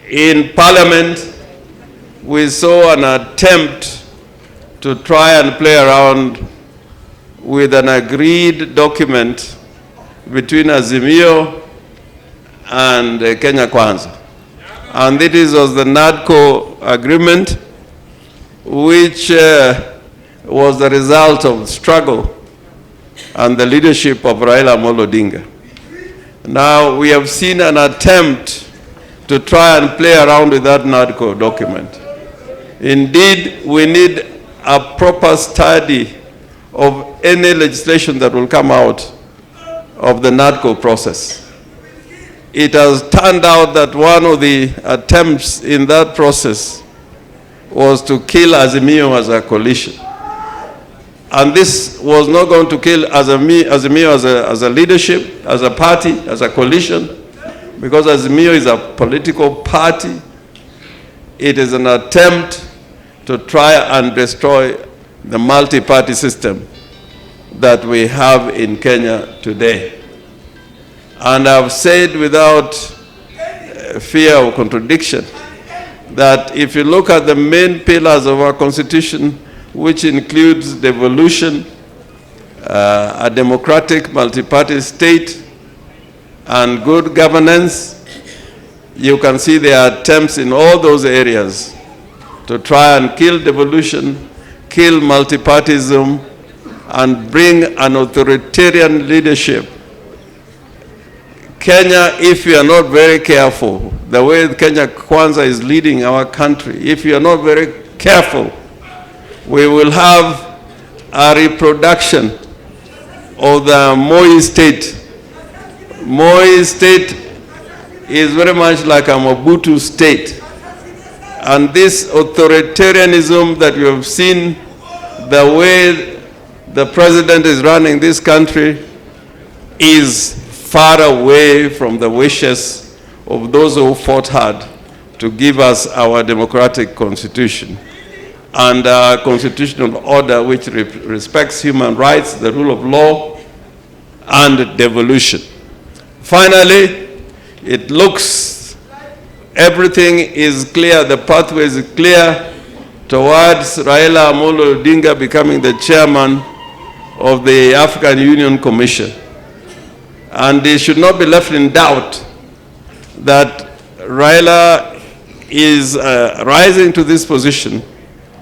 In Parliament, we saw an attempt to try and play around with an agreed document between Azimio and Kenya Kwanza. And this was the Nadco agreement, which was the result of struggle and the leadership of Raila Amolo Odinga. Now we have seen an attempt to try and play around with that Nadco document. Indeed, we need a proper study of any legislation that will come out of the Nadco process. It has turned out that one of the attempts in that process was to kill Azimio as a coalition. And this was not going to kill Azimio as a leadership, as a party, as a coalition, because Azimio is a political party. It is an attempt to try and destroy the multi-party system that we have in Kenya today. And I've said without fear of contradiction that if you look at the main pillars of our constitution, which includes devolution, a democratic multi-party state, and good governance, you can see there are attempts in all those areas to try and kill devolution, kill multipartyism, and bring an authoritarian leadership. Kenya, if you are not very careful, the way Kenya Kwanza is leading our country, if you are not very careful, we will have a reproduction of the Moi state. Moi state is very much like a Mobutu state. And this authoritarianism that you have seen, the way the president is running this country, is far away from the wishes of those who fought hard to give us our democratic constitution and our constitutional order which respects human rights, the rule of law, and devolution. Finally, it looks everything is clear, the pathway is clear towards Raila Amolo Odinga becoming the chairman of the African Union Commission. And it should not be left in doubt that Raila is rising to this position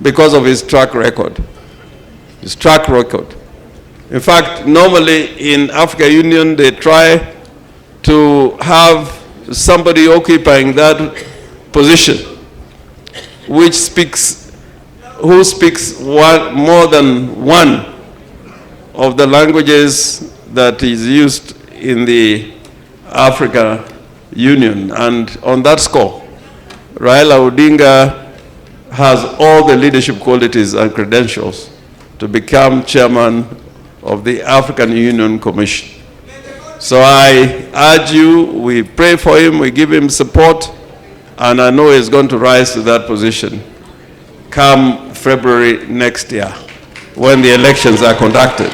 because of his track record. His track record. In fact, normally in African Union, they try to have somebody occupying that position, who speaks more than one of the languages that is used in the African Union. And on that score, Raila Odinga has all the leadership qualities and credentials to become chairman of the African Union Commission. So I urge you, we pray for him, we give him support, and I know he's going to rise to that position come February next year when the elections are conducted.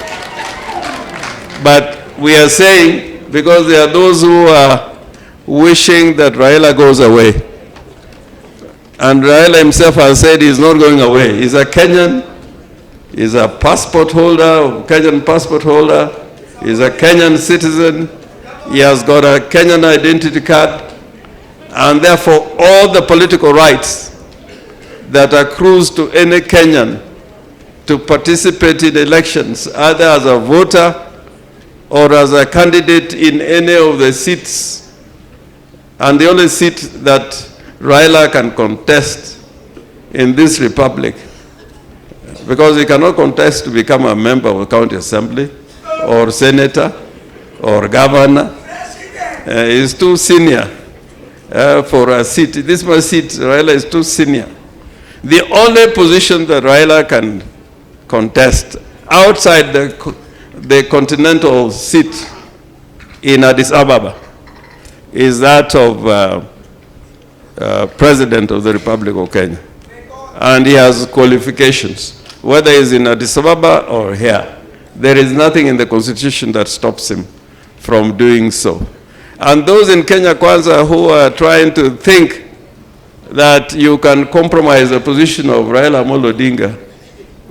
But we are saying, because there are those who are wishing that Raila goes away. And Raila himself has said he's not going away. He's a Kenyan, he's a passport holder, Kenyan passport holder, he's a Kenyan citizen, he has got a Kenyan identity card, and therefore all the political rights that accrues to any Kenyan to participate in elections, either as a voter or as a candidate in any of the seats. And the only seat that Raila can contest in this republic, because he cannot contest to become a member of the county assembly or senator or governor. He's too senior for a seat. This my seat, Raila is too senior. The only position that Raila can contest outside the continental seat in Addis Ababa is that of President of the Republic of Kenya. And he has qualifications, whether he's in Addis Ababa or here. There is nothing in the Constitution that stops him from doing so. And those in Kenya Kwanza who are trying to think that you can compromise the position of Raila Amolo Odinga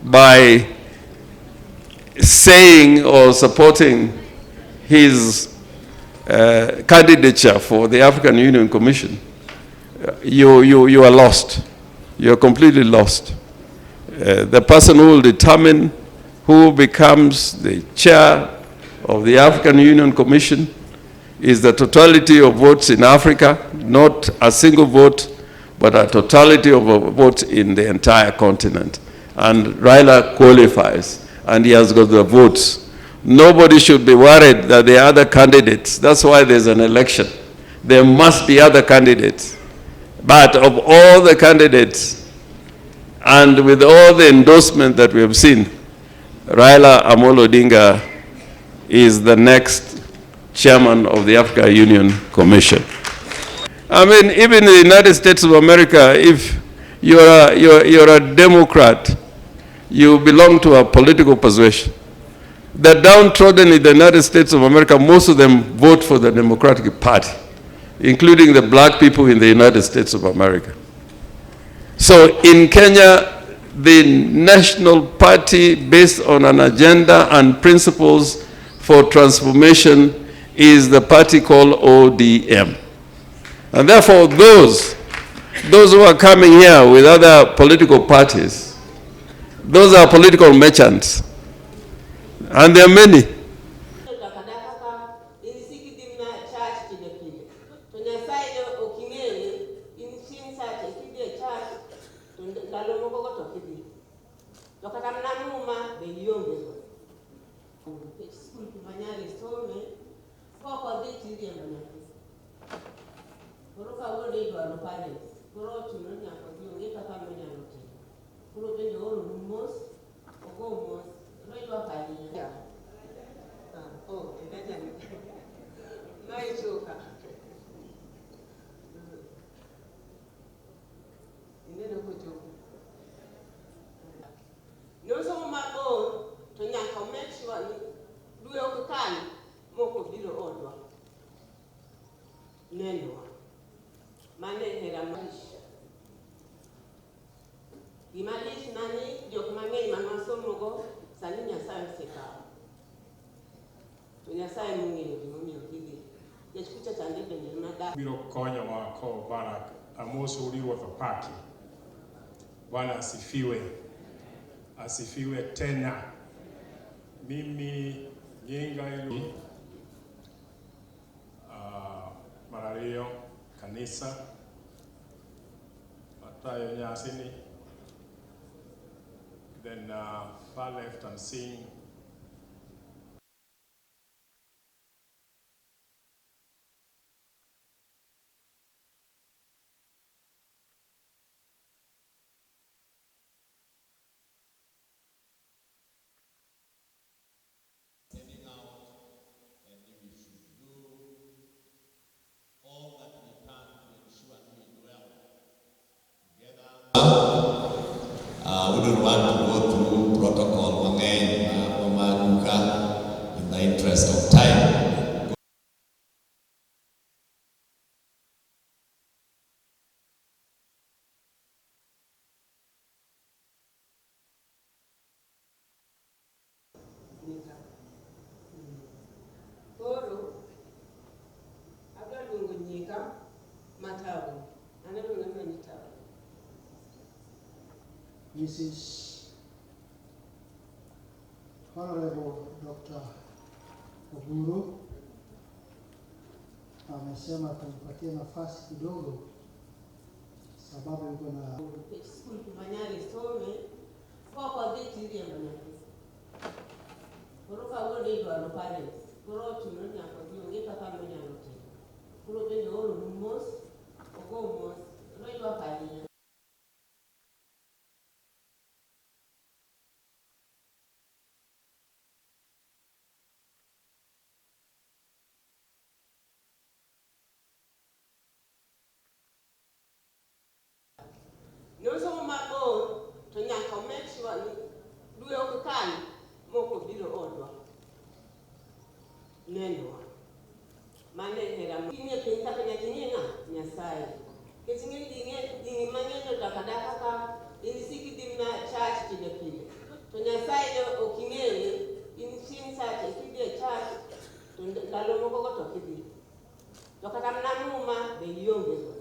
by saying or supporting his candidature for the African Union Commission, you are lost. You are completely lost. The person who will determine who becomes the chair of the African Union Commission is the totality of votes in Africa, not a single vote, but a totality of votes in the entire continent. And Raila qualifies, and he has got the votes. Nobody should be worried that there are other candidates. That's why there's an election. There must be other candidates. But of all the candidates, and with all the endorsement that we have seen, Raila Amolo Odinga is the next chairman of the African Union Commission. I mean, even in the United States of America, if you're a Democrat, you belong to a political persuasion. The downtrodden in the United States of America, most of them vote for the Democratic Party, including the black people in the United States of America. So in Kenya, the national party based on an agenda and principles for transformation is the party called ODM. And therefore, those who are coming here with other political parties, those are political merchants. And there are many. Biro konyo wako Barak amoso uliwa thapaki. Bwana asifiwe. Asifiwe tena. Mimi nyinga ilu Marario kanisa Matayo Nyasini. Then far left I'm seeing we don't want to go through protocol again in the interest of time. Mrs. Honorable Dr. Oburu amesema tumpatie nafasi kidogo sababu yuko na school kumanyari some kwa deti ya manaki. Kuruka wole ndo alopale. Kuro tunonya kwa dio ngeka kama nyanyote. Kuro bende oro numos ogomos roiwa pali. Neno mane hera kinye pinta kanya kinyena nyasai Kesingin dingi mangenyo takadaka ka inisiki dimna church pile. To nyasaye okingeni inisin sache kidie church to lalo moko to kidi. To kata mnamuma be yonge.